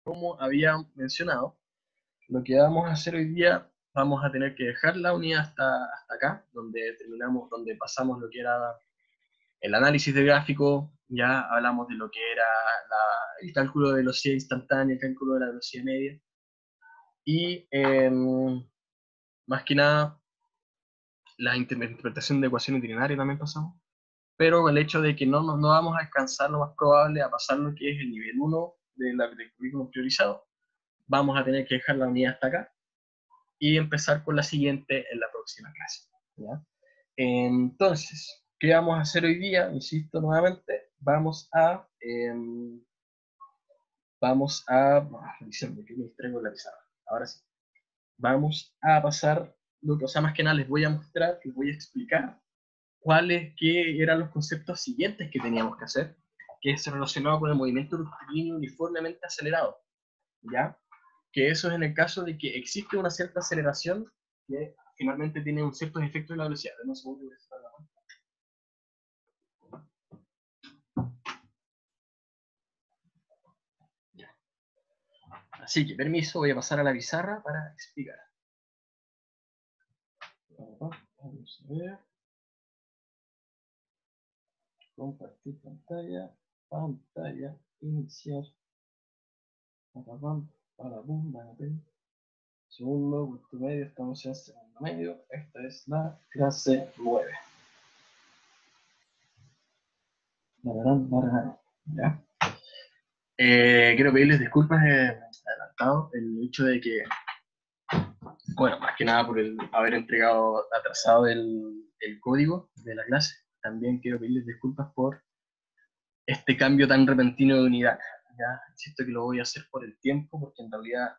como había mencionado, lo que vamos a hacer hoy día, vamos a tener que dejar la unidad hasta acá, donde terminamos, donde pasamos lo que era el análisis de gráfico, ya hablamos de lo que era el cálculo de velocidad instantánea, el cálculo de la velocidad media, y más que nada la interpretación de ecuación utilinaria también pasamos, pero el hecho de que no vamos a alcanzar lo más probable a pasar lo que es el nivel 1 del currículum priorizado, vamos a tener que dejar la unidad hasta acá y empezar con la siguiente en la próxima clase, ¿ya? Entonces, ¿qué vamos a hacer hoy día? Insisto nuevamente, diciendo que me distraigo la pizarra, ahora sí, vamos a pasar, o sea, más que nada les voy a mostrar, les voy a explicar qué eran los conceptos siguientes que teníamos que hacer, que se relacionaba con el movimiento rectilíneo uniformemente acelerado, ¿ya? Que eso es en el caso de que existe una cierta aceleración que finalmente tiene un cierto efecto en la velocidad. No sé. Así que, permiso, voy a pasar a la pizarra para explicar. Vamos a ver. Compartir pantalla, iniciar. Segundo, punto medio, estamos en segundo medio. Esta es la clase 9. ¿Ya? Quiero pedirles disculpas adelantado el hecho de que, bueno, más que nada por el haber entregado atrasado el código de la clase. También quiero pedirles disculpas por este cambio tan repentino de unidad. Ya insisto que lo voy a hacer por el tiempo, porque en realidad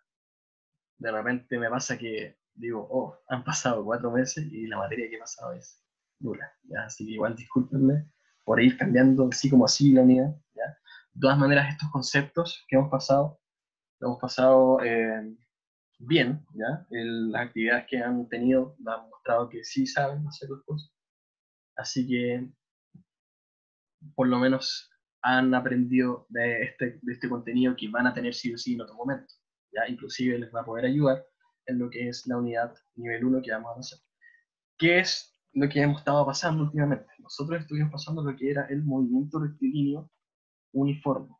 de repente me pasa que digo, oh, han pasado 4 meses y la materia que he pasado es dura. ¿Ya? Así que igual discúlpenme por ir cambiando así como así la unidad. ¿Ya? De todas maneras, estos conceptos que hemos pasado, lo hemos pasado bien. ¿Ya? Las actividades que han tenido han mostrado que sí saben hacer las cosas. Así que por lo menos han aprendido de este contenido que van a tener sí o sí en otro momento. ¿Ya? Inclusive les va a poder ayudar en lo que es la unidad nivel 1 que vamos a hacer. ¿Qué es lo que hemos estado pasando últimamente? Nosotros estuvimos pasando lo que era el movimiento rectilíneo uniforme.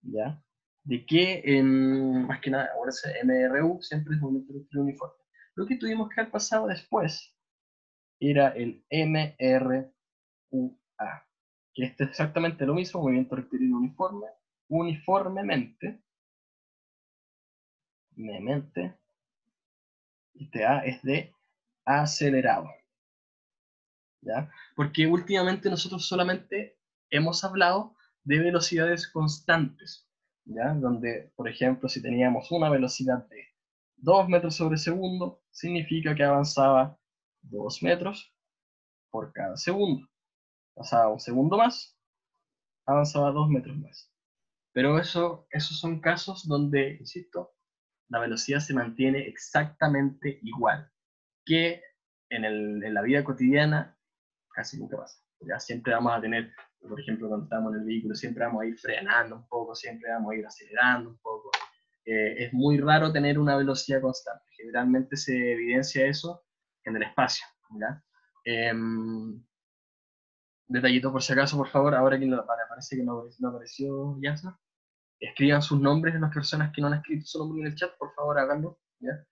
¿Ya? De que, más que nada, ahora es MRU, siempre es movimiento rectilíneo uniforme. Lo que tuvimos que haber pasado después era el MRUA, que es exactamente lo mismo, movimiento rectilíneo uniforme, uniformemente, y este A es de acelerado. ¿Ya? Porque últimamente nosotros solamente hemos hablado de velocidades constantes, ¿ya? Donde, por ejemplo, si teníamos una velocidad de 2 metros sobre segundo, significa que avanzaba 2 metros por cada segundo. Pasaba un segundo más, avanzaba 2 metros más. Pero esos son casos donde, insisto, la velocidad se mantiene exactamente igual que en la vida cotidiana casi nunca pasa. Ya siempre vamos a tener, por ejemplo, cuando estamos en el vehículo, siempre vamos a ir frenando un poco, siempre vamos a ir acelerando un poco. Es muy raro tener una velocidad constante. Generalmente se evidencia eso en el espacio. ¿Ya? Detallito por si acaso, por favor, ahora que parece que no apareció Yasa, escriban sus nombres de las personas que no han escrito su nombre en el chat, por favor háganlo, ¿ya?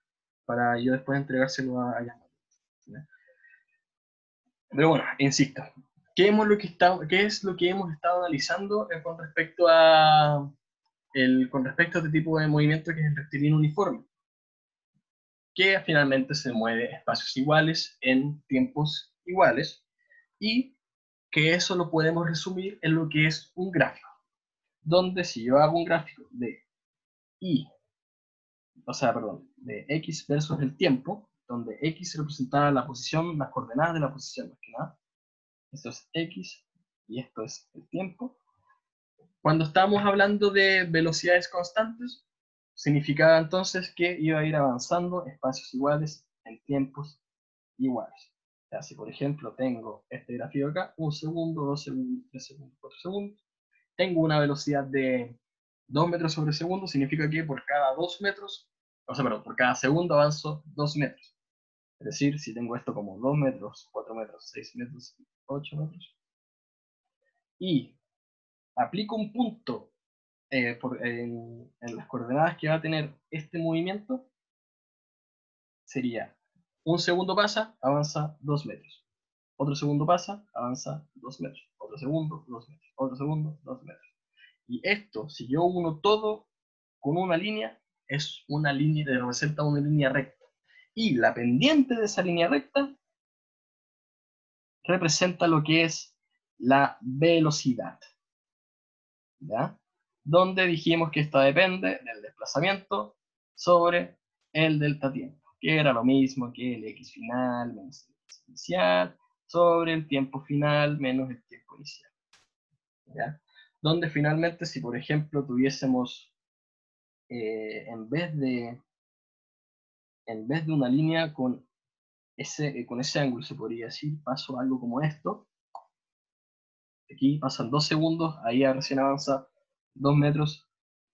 Para yo después entregárselo a Yasa. ¿Ya? Pero bueno, insisto, ¿qué es lo que hemos estado analizando con respecto a este tipo de movimiento que es el rectilíneo uniforme? Que finalmente se mueve espacios iguales en tiempos iguales y que eso lo podemos resumir en lo que es un gráfico, donde si yo hago un gráfico de de X versus el tiempo, donde X representaba la posición, las coordenadas de la posición, más que nada. Esto es X y esto es el tiempo. Cuando estábamos hablando de velocidades constantes, significaba entonces que iba a ir avanzando espacios iguales en tiempos iguales. O sea, si por ejemplo tengo este gráfico acá, 1 segundo, 2 segundos, 3 segundos, 4 segundos, tengo una velocidad de 2 metros sobre segundo significa que por cada 2 metros, o sea, perdón, por cada segundo avanzo 2 metros. Es decir, si tengo esto como 2 metros, 4 metros, 6 metros, 8 metros, y aplico un punto en las coordenadas que va a tener este movimiento, sería un segundo pasa, avanza 2 metros. Otro segundo pasa, avanza 2 metros. Otro segundo, 2 metros. Otro segundo, 2 metros. Y esto, si yo uno todo con una línea, es una línea que representa una línea recta. Y la pendiente de esa línea recta representa lo que es la velocidad. ¿Ya? Donde dijimos que esta depende del desplazamiento sobre el delta tiempo, que era lo mismo que el x final menos el x inicial sobre el tiempo final menos el tiempo inicial. ¿Ya? Donde finalmente, si por ejemplo tuviésemos, en vez de una línea con ese ángulo, se podría decir, paso algo como esto. Aquí pasan 2 segundos, ahí recién avanza 2 metros,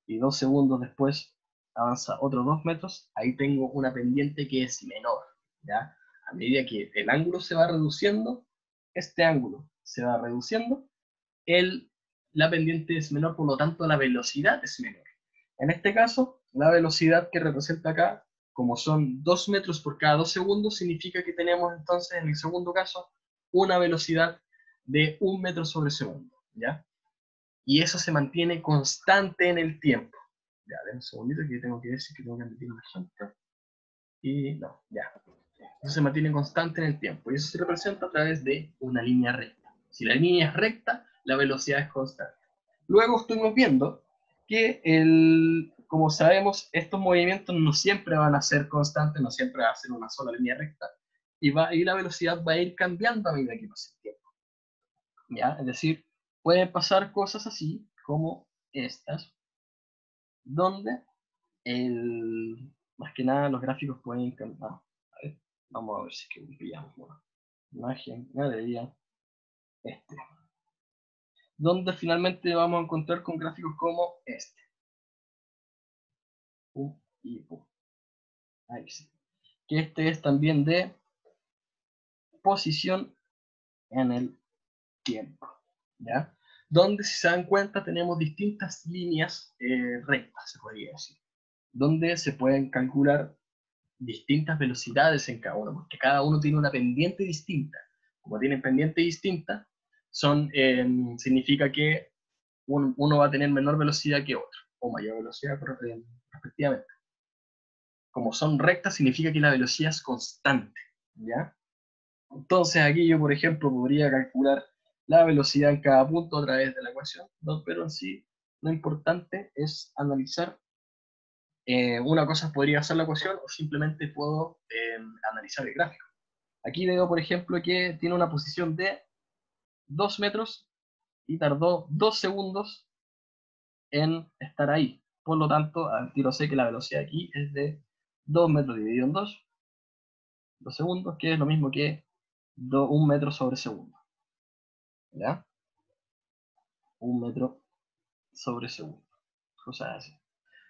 y 2 segundos después avanza otros 2 metros, ahí tengo una pendiente que es menor, ¿ya? A medida que el ángulo se va reduciendo, este ángulo se va reduciendo, la pendiente es menor, por lo tanto la velocidad es menor. En este caso, la velocidad que representa acá, como son 2 metros por cada 2 segundos, significa que tenemos entonces, en el segundo caso, una velocidad de 1 metro sobre segundo, ¿ya? Y eso se mantiene constante en el tiempo. Ya, denme un segundito que tengo que decir que tengo que admitir una gente. Y no, ya. Eso se mantiene constante en el tiempo. Y eso se representa a través de una línea recta. Si la línea es recta, la velocidad es constante. Luego estuvimos viendo que, como sabemos, estos movimientos no siempre van a ser constantes, no siempre va a ser una sola línea recta. Y la velocidad va a ir cambiando a medida que pase el tiempo. ¿Ya? Es decir, pueden pasar cosas así como estas, donde más que nada los gráficos pueden cambiar. A ver, vamos a ver si es que pillamos una imagen, galería, donde finalmente vamos a encontrar con gráficos como este. Pum y pum. Ahí sí. Que este es también de posición en el tiempo, ¿ya? Donde, si se dan cuenta, tenemos distintas líneas rectas, se podría decir, donde se pueden calcular distintas velocidades en cada uno, porque cada uno tiene una pendiente distinta. Como tienen pendiente distinta, significa que uno va a tener menor velocidad que otro, o mayor velocidad respectivamente. Como son rectas, significa que la velocidad es constante, ¿ya? Entonces aquí yo, por ejemplo, podría calcular la velocidad en cada punto a través de la ecuación, ¿no? Pero en sí lo importante es analizar. Una cosa podría ser la ecuación, o simplemente puedo analizar el gráfico. Aquí veo, por ejemplo, que tiene una posición de 2 metros y tardó 2 segundos en estar ahí. Por lo tanto, al tiro sé que la velocidad aquí es de 2 metros dividido en 2 segundos, que es lo mismo que 1 metro sobre segundo. ¿Ya? 1 metro sobre segundo. Cosas así.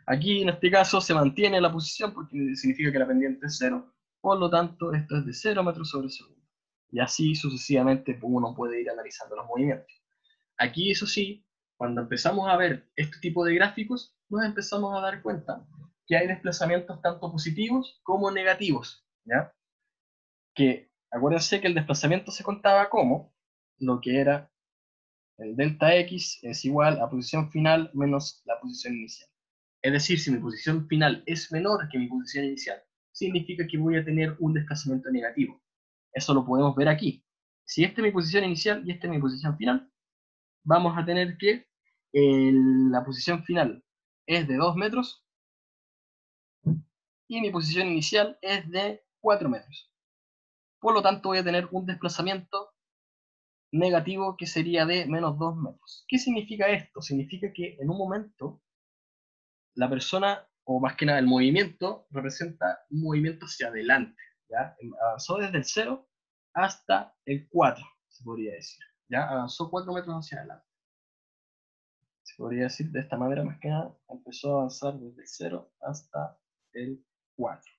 Aquí en este caso se mantiene la posición porque significa que la pendiente es 0. Por lo tanto, esto es de 0 metros sobre segundo. Y así sucesivamente uno puede ir analizando los movimientos. Aquí, eso sí, cuando empezamos a ver este tipo de gráficos, nos empezamos a dar cuenta que hay desplazamientos tanto positivos como negativos, ¿ya? Que acuérdense que el desplazamiento se contaba como lo que era el delta x es igual a posición final menos la posición inicial. Es decir, si mi posición final es menor que mi posición inicial, significa que voy a tener un desplazamiento negativo. Eso lo podemos ver aquí. Si esta es mi posición inicial y esta es mi posición final, vamos a tener que la posición final es de 2 metros y mi posición inicial es de 4 metros. Por lo tanto, voy a tener un desplazamiento negativo que sería de menos 2 metros. ¿Qué significa esto? Significa que en un momento la persona, o más que nada el movimiento, representa un movimiento hacia adelante, ¿ya? Avanzó desde el 0 hasta el 4, se podría decir, ¿ya? Avanzó 4 metros hacia adelante. se podría decir de esta manera más que nada, empezó a avanzar desde el 0 hasta el 4.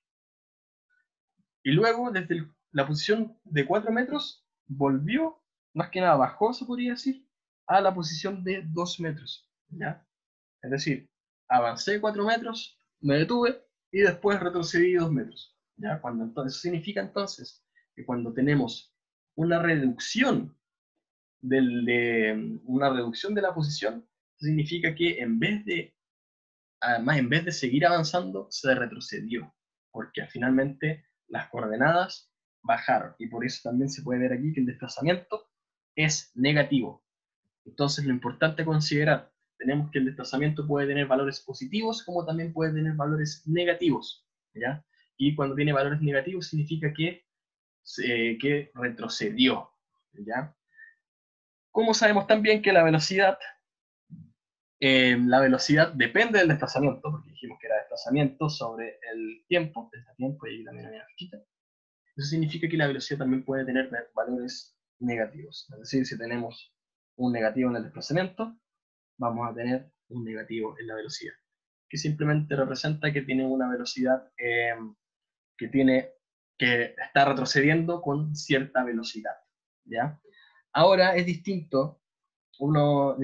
Y luego, desde la posición de 4 metros, volvió, más que nada bajó, se podría decir, a la posición de 2 metros. ¿Ya? Es decir, avancé 4 metros, me detuve y después retrocedí 2 metros. ¿Ya? Eso significa entonces que cuando tenemos una reducción una reducción de la posición, significa que en vez de seguir avanzando, se retrocedió, porque finalmente las coordenadas bajaron, y por eso también se puede ver aquí que el desplazamiento es negativo. Entonces lo importante a considerar, tenemos que el desplazamiento puede tener valores positivos como también puede tener valores negativos, ¿ya? Y cuando tiene valores negativos significa que retrocedió, ¿ya? Como sabemos también que la velocidad depende del desplazamiento, porque dijimos que era desplazamiento sobre el tiempo, desde tiempo, y ahí también había una fichita. Eso significa que la velocidad también puede tener valores negativos. Es decir, si tenemos un negativo en el desplazamiento, vamos a tener un negativo en la velocidad, que simplemente representa que tiene una velocidad que está retrocediendo con cierta velocidad, ¿ya? Ahora es distinto lo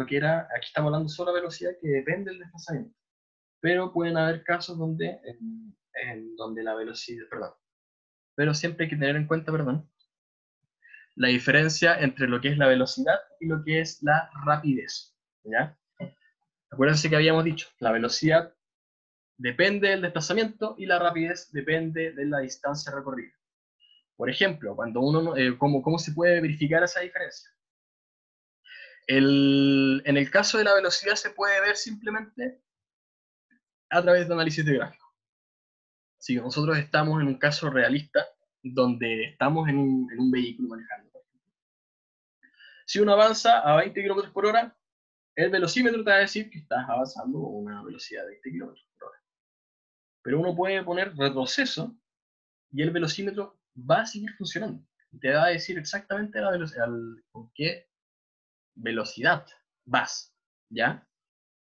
que era, aquí estamos hablando solo de velocidad que depende del desplazamiento, pero pueden haber casos donde la velocidad, perdón, pero siempre hay que tener en cuenta, perdón, la diferencia entre lo que es la velocidad y lo que es la rapidez, ¿ya? Acuérdense que habíamos dicho, la velocidad depende del desplazamiento y la rapidez depende de la distancia recorrida. Por ejemplo, cuando ¿cómo se puede verificar esa diferencia? En el caso de la velocidad se puede ver simplemente a través de análisis de gráfico. Si nosotros estamos en un caso realista, donde estamos en un vehículo manejando. Si uno avanza a 20 km por hora, el velocímetro te va a decir que estás avanzando a una velocidad de 20 km por hora. Pero uno puede poner retroceso y el velocímetro va a seguir funcionando. Te va a decir exactamente la velocidad, con qué velocidad vas, ¿ya?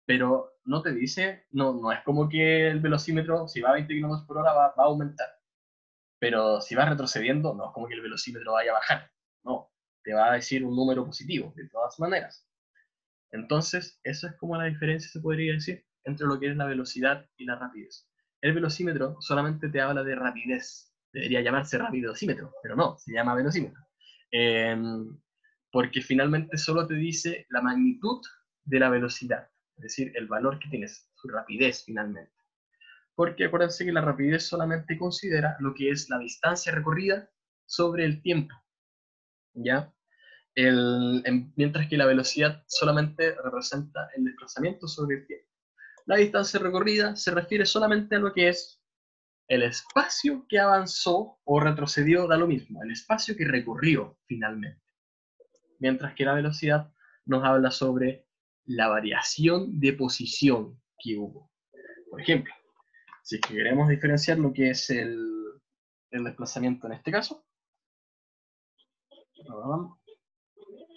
Pero no te dice, no es como que el velocímetro, si va a 20 km por hora, va a aumentar. Pero si vas retrocediendo, no es como que el velocímetro vaya a bajar. No, te va a decir un número positivo, de todas maneras. Entonces, eso es como la diferencia, se podría decir, entre lo que es la velocidad y la rapidez. El velocímetro solamente te habla de rapidez. Debería llamarse rapidocímetro, pero no, se llama velocímetro. Eh, Porque finalmente solo te dice la magnitud de la velocidad, es decir, el valor que tienes, su rapidez finalmente. Porque acuérdense que la rapidez solamente considera lo que es la distancia recorrida sobre el tiempo, ¿ya? Mientras que la velocidad solamente representa el desplazamiento sobre el tiempo. La distancia recorrida se refiere solamente a lo que es el espacio que avanzó o retrocedió, da lo mismo, el espacio que recorrió finalmente. Mientras que la velocidad nos habla sobre la variación de posición que hubo. Por ejemplo, si es que queremos diferenciar lo que es el desplazamiento en este caso,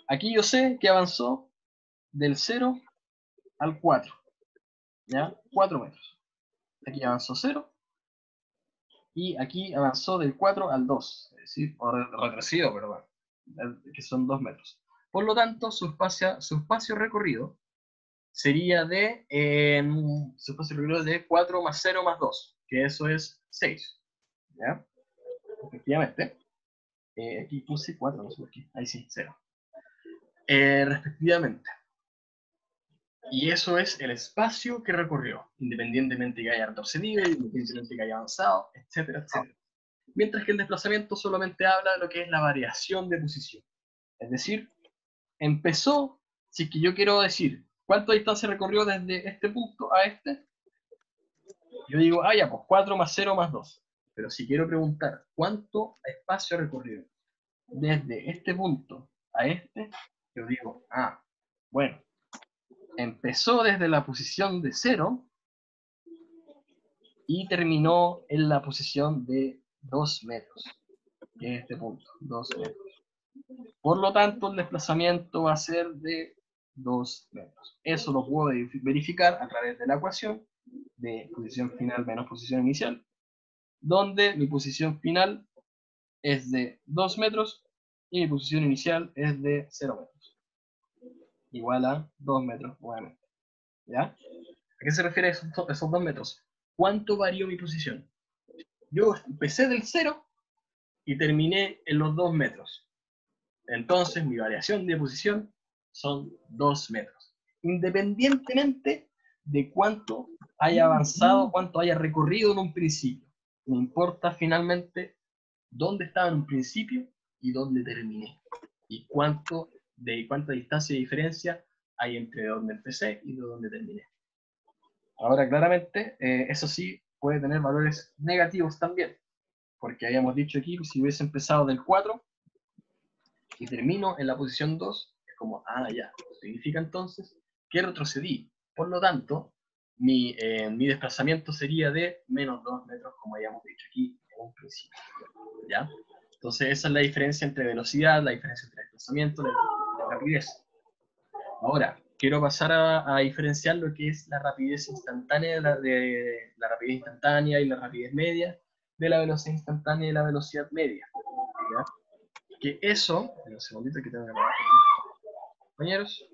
aquí yo sé que avanzó del 0 al 4, ¿ya? 4 metros. Aquí avanzó 0 y aquí avanzó del 4 al 2, es decir, o retrocedió, perdón, que son 2 metros. Por lo tanto, su espacio recorrido sería su espacio recorrido de 4 más 0 más 2, que eso es 6, ¿ya? Efectivamente. Aquí puse 4, no sé por qué. Ahí sí, 0. Respectivamente. Y eso es el espacio que recorrió, independientemente que haya retrocedido, independientemente que haya avanzado, etcétera, etcétera. Mientras que el desplazamiento solamente habla de lo que es la variación de posición. Es decir, empezó, si es que yo quiero decir cuánta distancia recorrió desde este punto a este, yo digo, ya, pues 4 más 0 más 2. Pero si quiero preguntar cuánto espacio recorrió desde este punto a este, yo digo, bueno, empezó desde la posición de 0 y terminó en la posición de 2 metros, que es este punto, 2 metros. Por lo tanto, el desplazamiento va a ser de 2 metros. Eso lo puedo verificar a través de la ecuación de posición final menos posición inicial, donde mi posición final es de 2 metros y mi posición inicial es de 0 metros. Igual a 2 metros nuevamente. ¿Ya? ¿A qué se refiere esos 2 metros? ¿Cuánto varió mi posición? Yo empecé del 0 y terminé en los 2 metros. Entonces mi variación de posición son 2 metros. Independientemente de cuánto haya avanzado, cuánto haya recorrido en un principio. Me importa finalmente dónde estaba en un principio y dónde terminé. Y cuánta distancia de diferencia hay entre donde empecé y de donde terminé. Ahora, claramente, eso sí puede tener valores negativos también, porque habíamos dicho aquí que si hubiese empezado del 4 y termino en la posición 2, es como, ya, significa entonces que retrocedí. Por lo tanto, mi desplazamiento sería de menos 2 metros, como habíamos dicho aquí en un principio. ¿Ya? Entonces, esa es la diferencia entre velocidad, la diferencia entre desplazamiento, la rapidez. Ahora, quiero pasar a diferenciar lo que es la rapidez instantánea de la rapidez instantánea y la rapidez media de la velocidad instantánea y la velocidad media. ¿Ya? Que eso, un segundito que tengo que apagar, compañeros,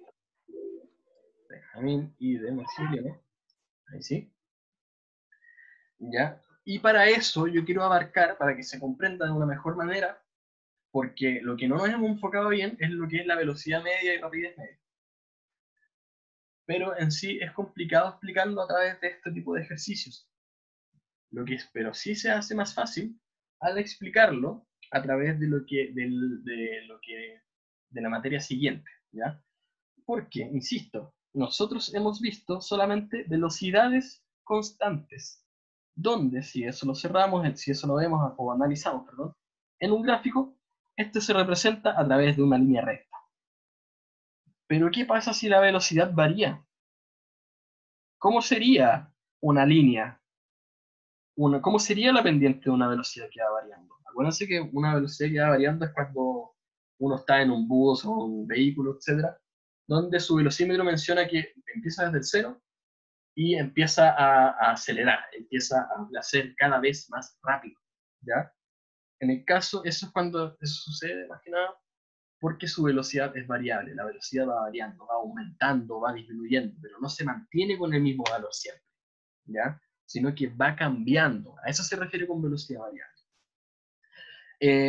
Benjamín y de Maximiliano, ahí sí, ¿ya? Y para eso yo quiero abarcar, para que se comprenda de una mejor manera, porque lo que no nos hemos enfocado bien es lo que es la velocidad media y rapidez media. Pero en sí es complicado explicarlo a través de este tipo de ejercicios. Pero sí se hace más fácil al explicarlo a través de de la materia siguiente, ¿ya? Porque, insisto, nosotros hemos visto solamente velocidades constantes, donde si eso lo cerramos, si eso lo vemos o analizamos, perdón, en un gráfico, este se representa a través de una línea recta. Pero ¿qué pasa si la velocidad varía? ¿Cómo sería una línea? ¿Cómo sería la pendiente de una velocidad que va variando? Acuérdense que una velocidad que va variando es cuando uno está en un bus o un vehículo, etcétera, donde su velocímetro menciona que empieza desde el cero y empieza a acelerar, empieza a hacer cada vez más rápido, ¿ya? En el caso, eso es cuando eso sucede, más que nada, porque su velocidad es variable, la velocidad va variando, va aumentando, va disminuyendo, pero no se mantiene con el mismo valor siempre, ¿ya? Sino que va cambiando. A eso se refiere con velocidad variable.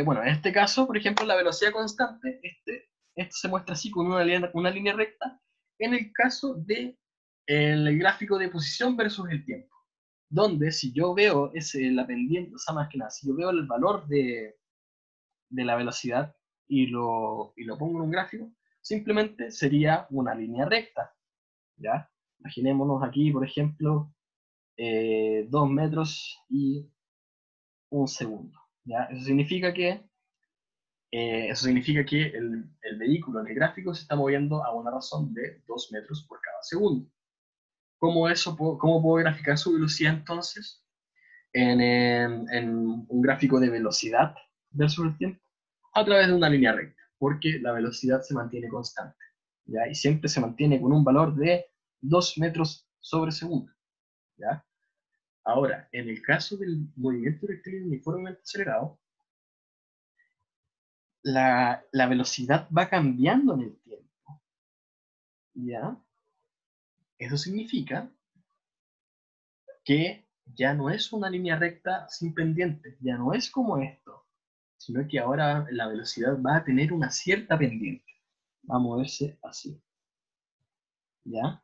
Bueno, en este caso, por ejemplo, la velocidad constante, esto se muestra así con una línea recta, en el caso de el gráfico de posición versus el tiempo, donde si yo veo la pendiente, o sea, más que nada, si yo veo el valor de la velocidad y lo pongo en un gráfico, simplemente sería una línea recta, ¿ya? Imaginémonos aquí, por ejemplo, 2 metros y un segundo, ¿ya? Eso significa que el vehículo en el gráfico se está moviendo a una razón de 2 metros por cada segundo. ¿Cómo puedo graficar su velocidad entonces en un gráfico de velocidad versus el tiempo? A través de una línea recta, porque la velocidad se mantiene constante, ¿ya? Y siempre se mantiene con un valor de 2 metros sobre segundo, ¿ya? Ahora, en el caso del movimiento rectilíneo uniformemente acelerado, la velocidad va cambiando en el tiempo, ¿ya? Eso significa que ya no es una línea recta sin pendiente, ya no es como esto, sino que ahora la velocidad va a tener una cierta pendiente, va a moverse así, ¿ya?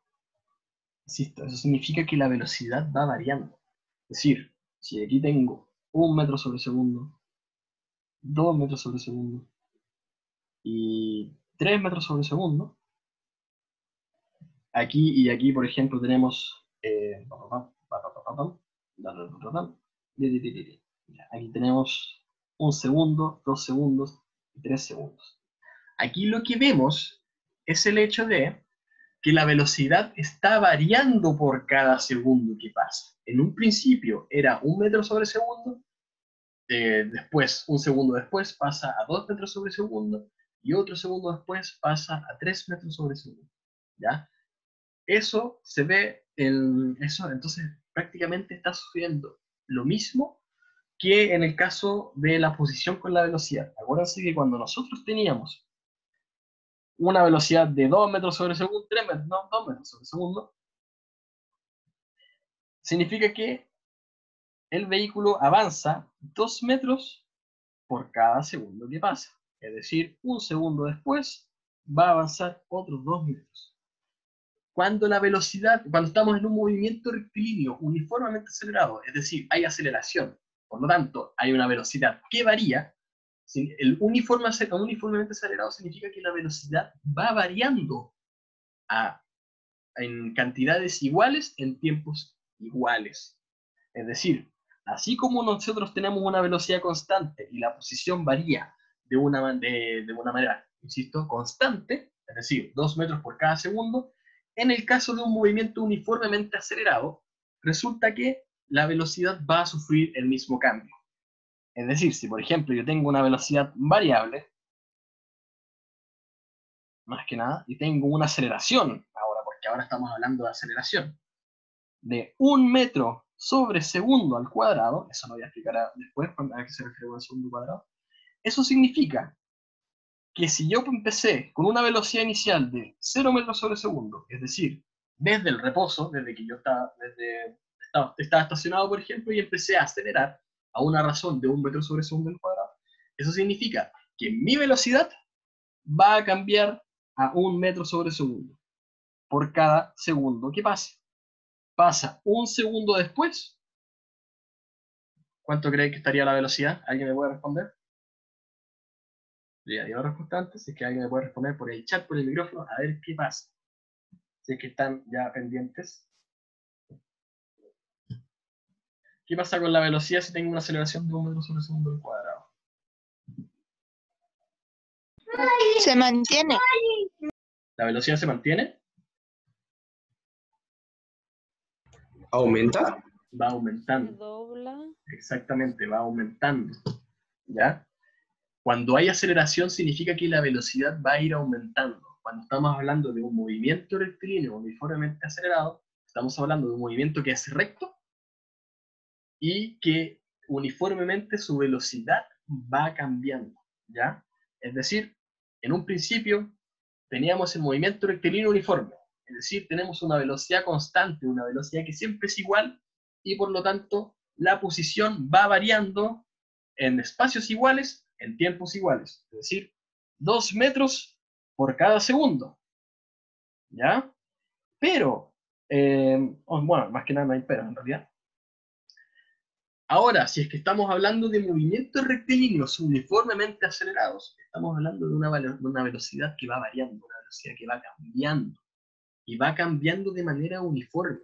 Insisto, eso significa que la velocidad va variando. Es decir, si aquí tengo 1 metro sobre segundo, 2 metros sobre segundo y 3 metros sobre segundo, aquí y aquí, por ejemplo, tenemos aquí tenemos 1 segundo, 2 segundos y 3 segundos. Aquí lo que vemos es el hecho de que la velocidad está variando por cada segundo que pasa. En un principio era 1 metro sobre segundo, después, un segundo después, pasa a 2 metros sobre segundo, y otro segundo después pasa a 3 metros sobre segundo. ¿ya? Eso se ve, eso entonces prácticamente está sucediendo lo mismo que en el caso de la posición con la velocidad. Acuérdense que cuando nosotros teníamos una velocidad de 2 metros sobre segundo, 3 metros, no, 2 metros sobre segundo, significa que el vehículo avanza 2 metros por cada segundo que pasa. Es decir, un segundo después va a avanzar otros 2 metros. Cuando la velocidad, cuando estamos en un movimiento rectilíneo uniformemente acelerado, es decir, hay aceleración, por lo tanto, hay una velocidad que varía, el uniformemente acelerado significa que la velocidad va variando en cantidades iguales en tiempos iguales. Es decir, así como nosotros tenemos una velocidad constante y la posición varía de una manera, insisto, constante, es decir, 2 metros por cada segundo, en el caso de un movimiento uniformemente acelerado, resulta que la velocidad va a sufrir el mismo cambio. Es decir, si por ejemplo yo tengo una velocidad variable, más que nada, y tengo una aceleración ahora, porque ahora estamos hablando de aceleración, de 1 metro sobre segundo al cuadrado, eso lo voy a explicar después a qué se refiere con el segundo cuadrado, eso significa que si yo empecé con una velocidad inicial de 0 metros sobre segundo, es decir, desde el reposo, desde que yo estaba estacionado, por ejemplo, y empecé a acelerar a una razón de 1 metro sobre segundo al cuadrado, eso significa que mi velocidad va a cambiar a 1 metro sobre segundo por cada segundo que pase. Pasa un segundo después, ¿cuánto cree que estaría la velocidad? ¿Alguien me puede responder? Ya dio la respuesta antes, si es que alguien me puede responder por el chat, por el micrófono, a ver qué pasa. Si es que están ya pendientes. ¿Qué pasa con la velocidad si tengo una aceleración de 1 metro sobre segundo al cuadrado? Se mantiene. ¿La velocidad se mantiene? ¿Aumenta? Va aumentando. Dobla. Exactamente, va aumentando. ¿Ya? Cuando hay aceleración significa que la velocidad va a ir aumentando. Cuando estamos hablando de un movimiento rectilíneo uniformemente acelerado, estamos hablando de un movimiento que es recto y que uniformemente su velocidad va cambiando, ¿ya? Es decir, en un principio teníamos el movimiento rectilíneo uniforme, es decir, tenemos una velocidad constante, una velocidad que siempre es igual, y por lo tanto la posición va variando en espacios iguales, en tiempos iguales, es decir, 2 metros por cada segundo, ¿ya? Pero, bueno, más que nada no hay pero en realidad. Ahora, si es que estamos hablando de movimientos rectilíneos uniformemente acelerados, estamos hablando de una velocidad que va variando, una velocidad que va cambiando, y va cambiando de manera uniforme,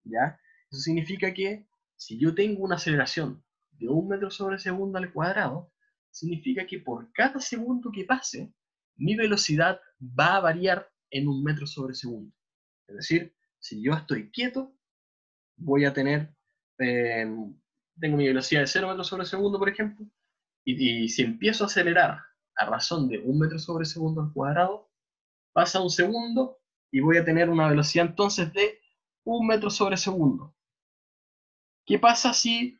¿ya? Eso significa que si yo tengo una aceleración de 1 metro sobre segundo al cuadrado, significa que por cada segundo que pase, mi velocidad va a variar en 1 metro sobre segundo. Es decir, si yo estoy quieto, voy a tener, tengo mi velocidad de 0 metros sobre segundo, por ejemplo, y si empiezo a acelerar a razón de 1 metro sobre segundo al cuadrado, pasa un segundo y voy a tener una velocidad entonces de 1 metro sobre segundo. ¿Qué pasa si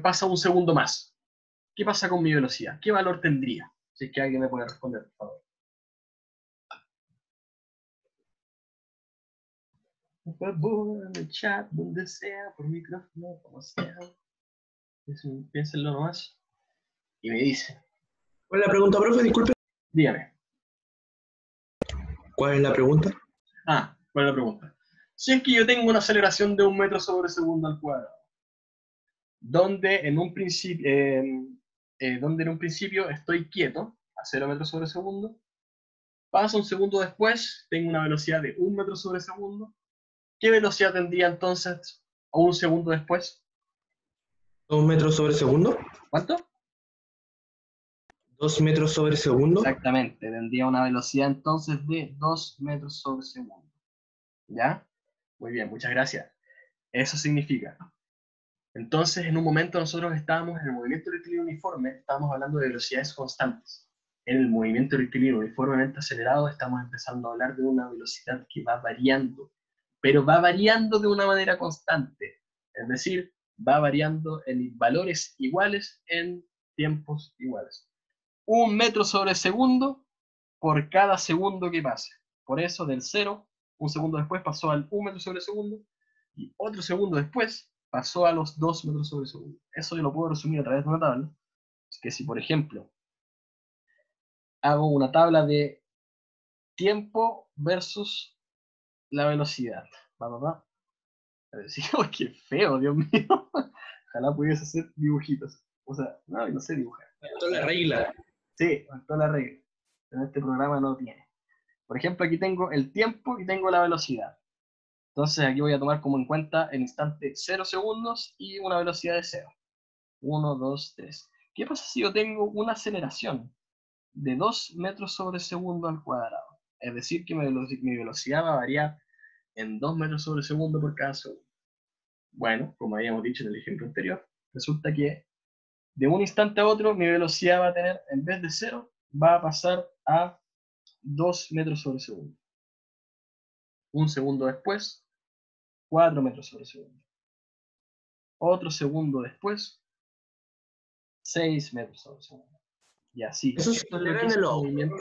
pasa un segundo más? ¿Qué pasa con mi velocidad? ¿Qué valor tendría? Si es que alguien me puede responder, por favor. Por favor, en el chat, donde sea, por micrófono, como sea. Piénsenlo nomás. Y me dice, ¿Cuál es la pregunta, profe? Disculpe. dígame. ¿Cuál es la pregunta? ¿Cuál es la pregunta? Si es que yo tengo una aceleración de 1 metro sobre segundo al cuadrado, donde en un principio estoy quieto, a 0 metros sobre segundo, pasa un segundo después, tengo una velocidad de 1 metro sobre segundo, ¿qué velocidad tendría entonces a un segundo después? 2 metros sobre segundo. ¿Cuánto? 2 metros sobre segundo. Exactamente, tendría una velocidad entonces de 2 metros sobre segundo. ¿Ya? Muy bien, muchas gracias. Eso significa, entonces en un momento nosotros estábamos en el movimiento rectilíneo uniforme, estábamos hablando de velocidades constantes. en el movimiento rectilíneo uniformemente acelerado estamos empezando a hablar de una velocidad que va variando, pero va variando de una manera constante, es decir, va variando en valores iguales en tiempos iguales. 1 metro sobre segundo por cada segundo que pase. Por eso del 0, un segundo después pasó al 1 metro sobre segundo, y otro segundo después pasó a los 2 metros sobre segundo. Eso yo lo puedo resumir a través de una tabla. Es que si, por ejemplo, hago una tabla de tiempo versus la velocidad. Va. Oh, qué feo, Dios mío. Ojalá pudiese hacer dibujitos. O sea, no sé dibujar. Esto es la regla. Sí, faltó la regla. En este programa no tiene. Por ejemplo, aquí tengo el tiempo y tengo la velocidad. Entonces aquí voy a tomar como en cuenta el instante 0 segundos y una velocidad de 0. 1, 2, 3. ¿Qué pasa si yo tengo una aceleración de 2 metros sobre segundo al cuadrado? Es decir, que mi velocidad va a variar en 2 metros sobre segundo por cada segundo. Bueno, como habíamos dicho en el ejemplo anterior, resulta que de un instante a otro mi velocidad va a tener, en vez de 0, va a pasar a 2 metros sobre segundo. Un segundo después, 4 metros sobre segundo. Otro segundo después, 6 metros sobre segundo. Y así. Eso Esto se es lo acelera que en es el el ojo. movimiento.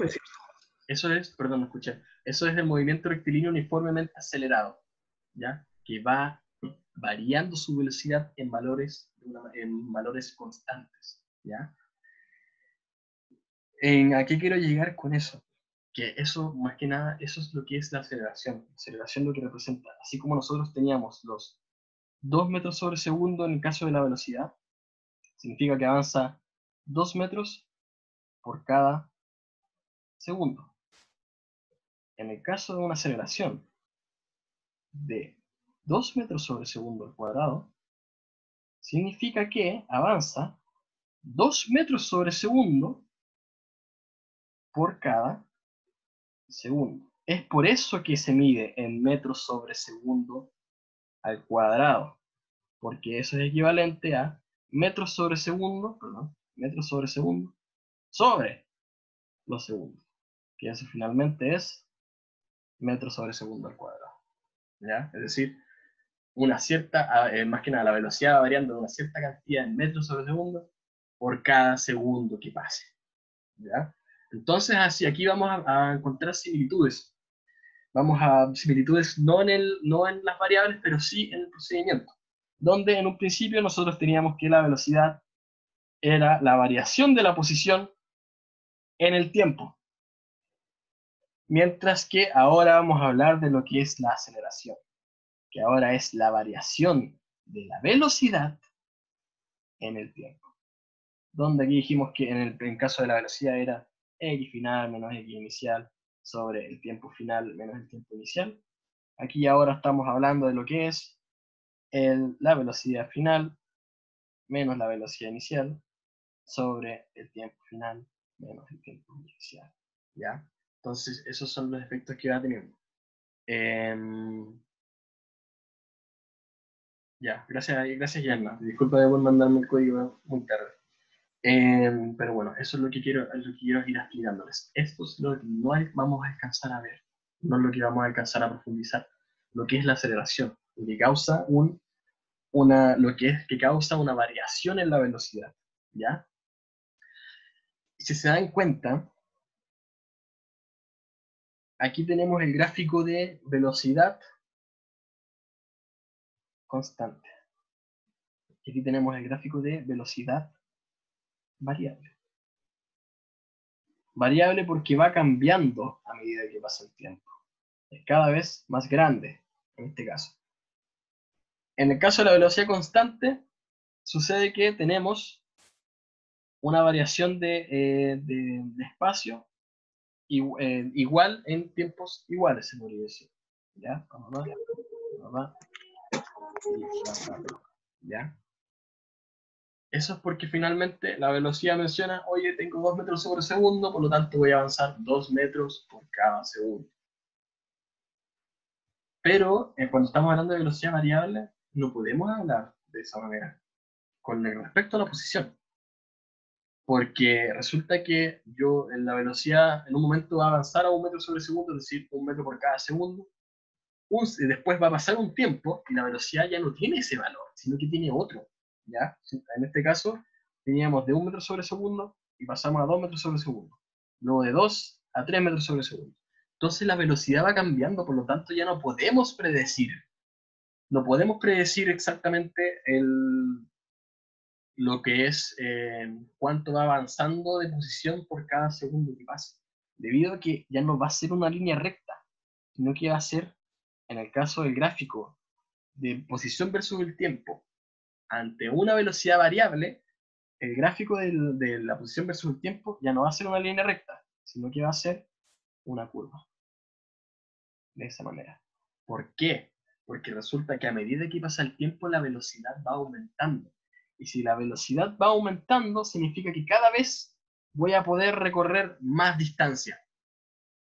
Eso es, perdón, no escuché. Eso es el movimiento rectilíneo uniformemente acelerado, ¿ya? Que va variando su velocidad en valores constantes, ¿ya? ¿A qué quiero llegar con eso? Que eso, más que nada, eso es lo que es la aceleración. La aceleración lo que representa, así como nosotros teníamos los 2 metros sobre segundo en el caso de la velocidad, significa que avanza 2 metros por cada segundo. En el caso de una aceleración de 2 metros sobre segundo al cuadrado, significa que avanza 2 metros sobre segundo por cada segundo. Es por eso que se mide en metros sobre segundo al cuadrado, porque eso es equivalente a metros sobre segundo sobre los segundos, que eso finalmente es metros sobre segundo al cuadrado, ¿ya? Es decir, una cierta, más que nada la velocidad va variando de una cierta cantidad en metros sobre segundo por cada segundo que pase, ¿ya? Entonces, así aquí vamos a encontrar similitudes. Vamos a similitudes no en las variables, pero sí en el procedimiento, donde en un principio nosotros teníamos que la velocidad era la variación de la posición en el tiempo, mientras que ahora vamos a hablar de lo que es la aceleración, que ahora es la variación de la velocidad en el tiempo, donde aquí dijimos que en caso de la velocidad era x final menos x inicial sobre el tiempo final menos el tiempo inicial. Aquí ahora estamos hablando de lo que es la velocidad final menos la velocidad inicial sobre el tiempo final menos el tiempo inicial, ¿ya? Entonces, esos son los efectos que va teniendo. Ya, gracias Yanma. Disculpa por mandarme el código muy tarde. Pero bueno, eso es lo que quiero ir explicándoles. Esto es lo que no vamos a alcanzar a ver, no es lo que vamos a alcanzar a profundizar, lo que es la aceleración, lo que causa que causa una variación en la velocidad, ¿ya? Si se dan cuenta, aquí tenemos el gráfico de velocidad constante. Aquí tenemos el gráfico de velocidad variable. Variable porque va cambiando a medida que pasa el tiempo. Es cada vez más grande, en este caso. En el caso de la velocidad constante, sucede que tenemos una variación de espacio igual en tiempos iguales, se podría decir. ¿Ya? ¿Ya? Eso es porque finalmente la velocidad menciona, oye, tengo 2 metros sobre segundo, por lo tanto voy a avanzar 2 metros por cada segundo. Pero cuando estamos hablando de velocidad variable, no podemos hablar de esa manera con respecto a la posición. Porque resulta que yo en la velocidad, en un momento va a avanzar a 1 metro sobre segundo, es decir, 1 metro por cada segundo. Y después va a pasar un tiempo y la velocidad ya no tiene ese valor, sino que tiene otro. ¿Ya? En este caso, teníamos de 1 metro sobre segundo y pasamos a 2 metros sobre segundo. Luego de 2 a 3 metros sobre segundo. Entonces la velocidad va cambiando, por lo tanto ya no podemos predecir. No podemos predecir exactamente lo que es cuánto va avanzando de posición por cada segundo que pasa. Debido a que ya no va a ser una línea recta, sino que va a ser, en el caso del gráfico de posición versus el tiempo, ante una velocidad variable, el gráfico de la posición versus el tiempo ya no va a ser una línea recta, sino que va a ser una curva. De esa manera. ¿Por qué? Porque resulta que a medida que pasa el tiempo, la velocidad va aumentando. Y si la velocidad va aumentando, significa que cada vez voy a poder recorrer más distancia.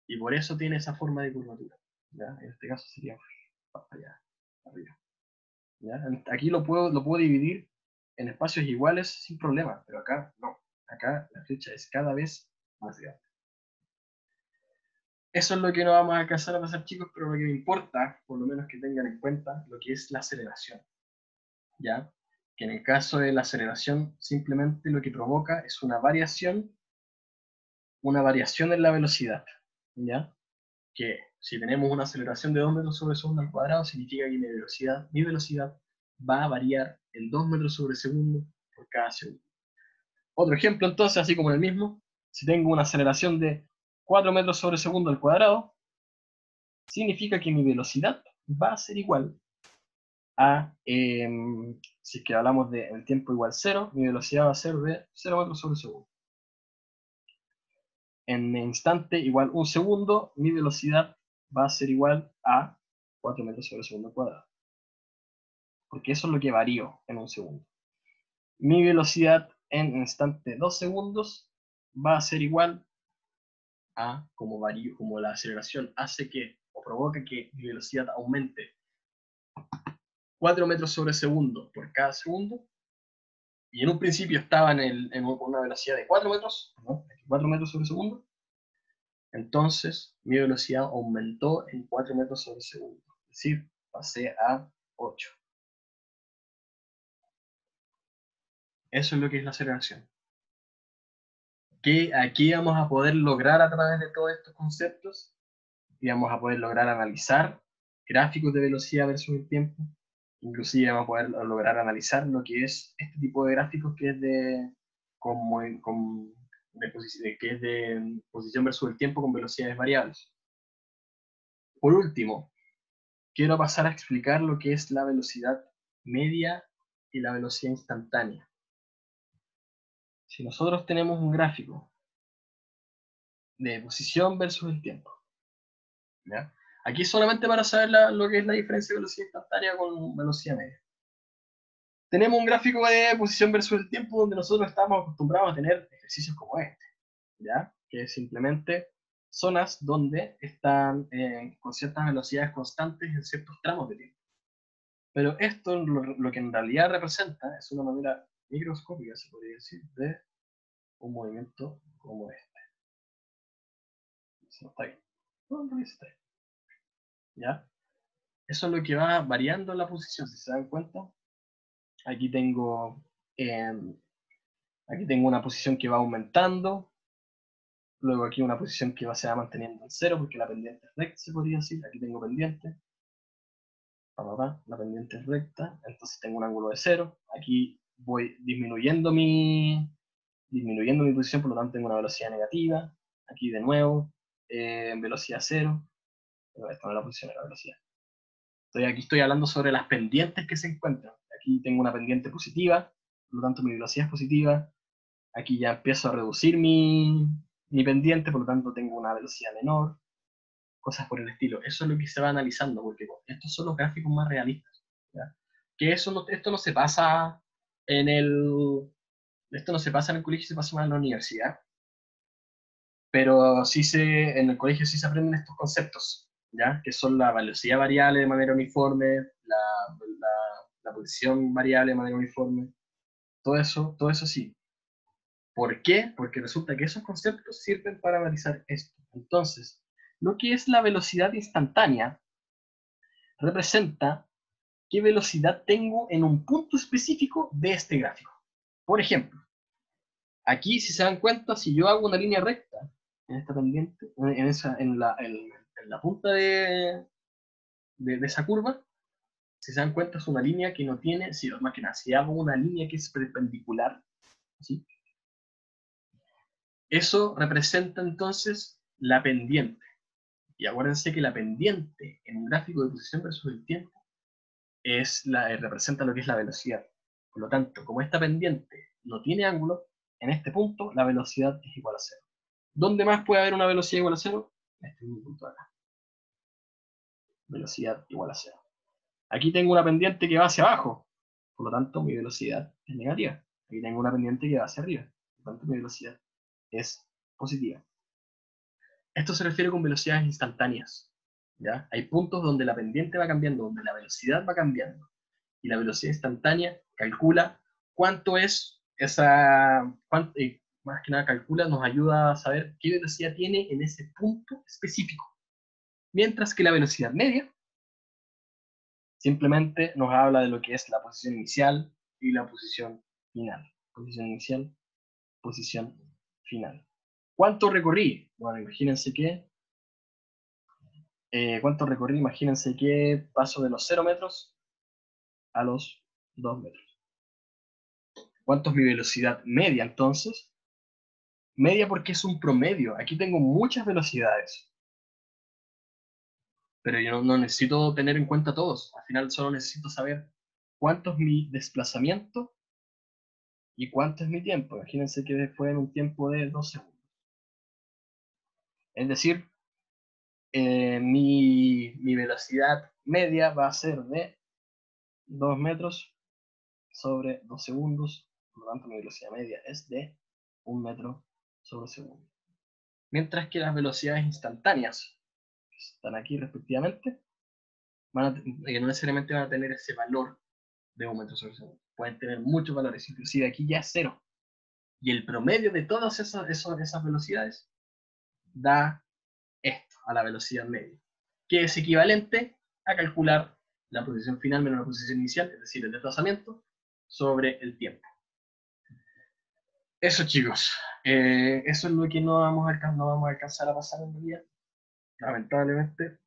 Y por eso tiene esa forma de curvatura. ¿Ya? En este caso sería allá, arriba. ¿Ya? Aquí lo puedo dividir en espacios iguales sin problema, pero acá no. Acá la flecha es cada vez más grande. Eso es lo que no vamos a alcanzar a pasar, chicos, pero lo que me importa, por lo menos que tengan en cuenta, lo que es la aceleración. ¿Ya? Que en el caso de la aceleración, simplemente lo que provoca es una variación en la velocidad. ¿Ya? Que si tenemos una aceleración de 2 metros sobre segundo al cuadrado, significa que mi velocidad va a variar en 2 metros sobre segundo por cada segundo. Otro ejemplo, entonces, así como en el mismo, si tengo una aceleración de 4 metros sobre segundo al cuadrado, significa que mi velocidad va a ser igual a, si es que hablamos de el tiempo igual 0, mi velocidad va a ser de 0 metros sobre segundo. En instante igual 1 segundo, mi velocidad va a ser igual a 4 metros sobre segundo al cuadrado. Porque eso es lo que varío en 1 segundo. Mi velocidad en instante 2 segundos va a ser igual a, como la aceleración hace que, o provoca que mi velocidad aumente 4 metros sobre segundo por cada segundo, y en un principio estaba en una velocidad de 4 metros, ¿no? 4 metros sobre segundo, entonces mi velocidad aumentó en 4 metros sobre segundo, es decir, pasé a 8. Eso es lo que es la aceleración. Que aquí vamos a poder lograr a través de todos estos conceptos, y vamos a poder lograr analizar gráficos de velocidad versus el tiempo, inclusive vamos a poder lograr analizar lo que es este tipo de gráficos que es de posición versus el tiempo con velocidades variables. Por último, quiero pasar a explicar lo que es la velocidad media y la velocidad instantánea. Si nosotros tenemos un gráfico de posición versus el tiempo, ¿ya? Aquí solamente para saber lo que es la diferencia de velocidad instantánea con velocidad media. Tenemos un gráfico de posición versus el tiempo donde nosotros estamos acostumbrados a tener ejercicios como este, ¿ya? Que es simplemente zonas donde están con ciertas velocidades constantes en ciertos tramos de tiempo. Pero esto lo que en realidad representa es una manera microscópica, se podría decir, de un movimiento como este. ¿No está ahí? No está ahí. ¿Ya? Eso es lo que va variando la posición, si se dan cuenta. Aquí tengo, aquí tengo una posición que va aumentando, luego aquí una posición que se va manteniendo en cero, porque la pendiente es recta, se podría decir. Aquí tengo pendiente, la pendiente es recta, entonces tengo un ángulo de cero. Aquí voy disminuyendo mi posición, por lo tanto tengo una velocidad negativa. Aquí de nuevo, en velocidad cero, pero esta no es la posición de la velocidad. Aquí estoy hablando sobre las pendientes que se encuentran. Aquí tengo una pendiente positiva, por lo tanto mi velocidad es positiva. Aquí ya empiezo a reducir mi pendiente, por lo tanto tengo una velocidad menor, cosas por el estilo. Eso es lo que se va analizando, porque estos son los gráficos más realistas. ¿Ya? Que esto no se pasa en esto no se pasa en el colegio, se pasa más en la universidad. Pero en el colegio sí se aprenden estos conceptos, ¿ya? Que son la velocidad variable de manera uniforme, la posición variable de manera uniforme, todo eso sí. ¿Por qué? Porque resulta que esos conceptos sirven para analizar esto. Entonces, lo que es la velocidad instantánea representa qué velocidad tengo en un punto específico de este gráfico. Por ejemplo, aquí, si se dan cuenta, si yo hago una línea recta en esta pendiente, en la punta de esa curva, si se dan cuenta, es una línea que no tiene, si, más que nada, si hago una línea que es perpendicular, ¿sí? Eso representa entonces la pendiente. Y acuérdense que la pendiente en un gráfico de posición versus el tiempo representa lo que es la velocidad. Por lo tanto, como esta pendiente no tiene ángulo, en este punto la velocidad es igual a cero. ¿Dónde más puede haber una velocidad igual a cero? En este mismo punto de acá. Velocidad igual a cero. Aquí tengo una pendiente que va hacia abajo, por lo tanto mi velocidad es negativa. Aquí tengo una pendiente que va hacia arriba, por lo tanto mi velocidad es positiva. Esto se refiere con velocidades instantáneas, ¿ya? Hay puntos donde la pendiente va cambiando, donde la velocidad va cambiando, y la velocidad instantánea calcula cuánto es más que nada calcula, nos ayuda a saber qué velocidad tiene en ese punto específico. Mientras que la velocidad media simplemente nos habla de lo que es la posición inicial y la posición final. Posición inicial, posición final. ¿Cuánto recorrí? Bueno, imagínense que ¿cuánto recorrí? Imagínense que paso de los 0 metros a los 2 metros. ¿Cuánto es mi velocidad media entonces? Media porque es un promedio. Aquí tengo muchas velocidades. Pero yo no necesito tener en cuenta todos. Al final solo necesito saber cuánto es mi desplazamiento y cuánto es mi tiempo. Imagínense que fue en un tiempo de 2 segundos. Es decir, mi velocidad media va a ser de 2 metros sobre 2 segundos. Por lo tanto, mi velocidad media es de 1 metro sobre segundo. Mientras que las velocidades instantáneas, que están aquí respectivamente, no necesariamente van a tener ese valor de 1 metro sobre segundo. Pueden tener muchos valores, inclusive aquí ya es 0. Y el promedio de todas esas velocidades da esto, a la velocidad media, que es equivalente a calcular la posición final menos la posición inicial, es decir, el desplazamiento, sobre el tiempo. Eso, chicos. Eso es lo que no vamos a alcanzar a pasar en el día, lamentablemente,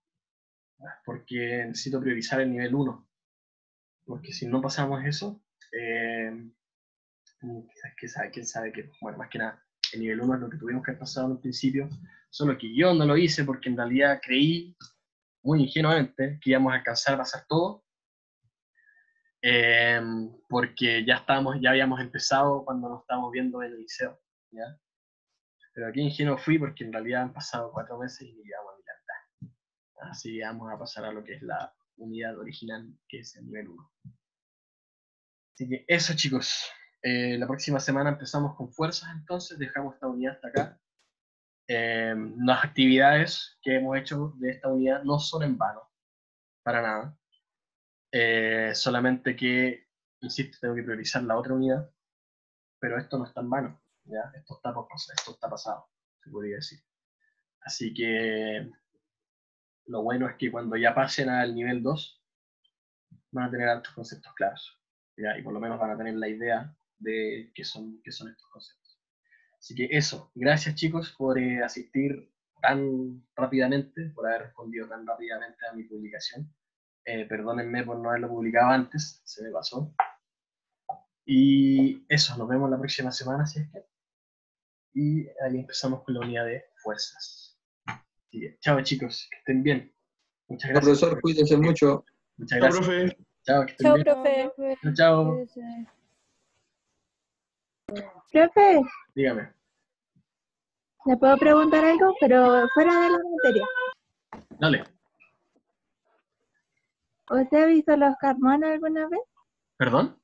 porque necesito priorizar el nivel 1. Porque si no pasamos eso, quién sabe que, bueno, más que nada, el nivel 1 es lo que tuvimos que haber pasado en un principio, solo que yo no lo hice porque en realidad creí, muy ingenuamente, que íbamos a alcanzar a pasar todo, porque ya habíamos empezado cuando nos estábamos viendo en el liceo, ¿ya? Pero aquí ingenuo fui porque en realidad han pasado 4 meses y llevamos a mi la. Así que vamos a pasar a lo que es la unidad original, que es el nivel 1. Así que eso, chicos. La próxima semana empezamos con fuerzas, entonces dejamos esta unidad hasta acá. Las actividades que hemos hecho de esta unidad no son en vano, para nada. Solamente que, insisto, tengo que priorizar la otra unidad, pero esto no está en vano, ¿ya? Esto está pasado, se podría decir. Así que lo bueno es que cuando ya pasen al nivel 2, van a tener altos conceptos claros, ¿ya? Y por lo menos van a tener la idea de qué son estos conceptos. Así que eso, gracias chicos por asistir tan rápidamente, por haber respondido tan rápidamente a mi publicación. Perdónenme por no haberlo publicado antes, se me pasó. Y eso, nos vemos la próxima semana, si es que. Y ahí empezamos con la unidad de fuerzas. Así que, chao chicos, que estén bien. Muchas gracias. Profesor, cuídese mucho. Muchas Chao, gracias. profe. Chao, que estén Chao, bien. profe. Chao, chao. Profe, Dígame. ¿le puedo preguntar algo? Pero fuera de la materia. Dale. ¿Usted ha visto los Carmona alguna vez? ¿Perdón?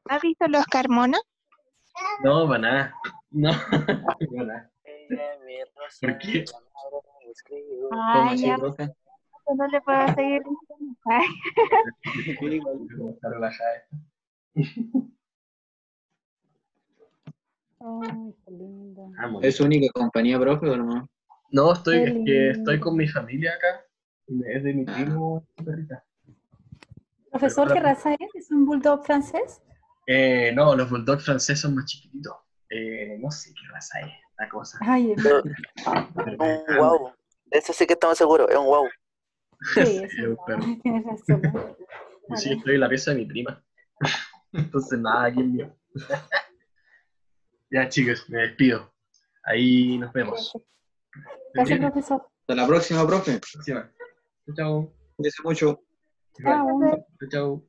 ¿Ha visto los Carmona? No, para nada. No, para nada. ¿Por qué? ¿Cómo así, Ya, profe? no le puedo seguir diciendo. Ay. Está relajada. Ay, qué lindo. Ah, muy ¿Es bien. su única compañía, profe, o no? No, Qué es que estoy lindo. con mi familia acá. Es de mi Ah, primo, su perrita. Pero Profesor, ¿qué raza es? ¿Es un bulldog francés? no, los bulldogs franceses son más chiquititos. No sé qué raza es la cosa. Ay, Pero Pero es un grande. wow. De eso sí que estamos seguros, es un wow. sí, Sí, es es un perro. tienes razón. Yo sí Vale. estoy en la pieza de mi prima. Entonces, nada, aquí es mío. Ya, chicos, me despido. Ahí nos vemos. Gracias, Bien, profesor. hasta la próxima, profe. próxima. Chao, chao. Cuídese mucho. Igual. Chao. Chao, chao.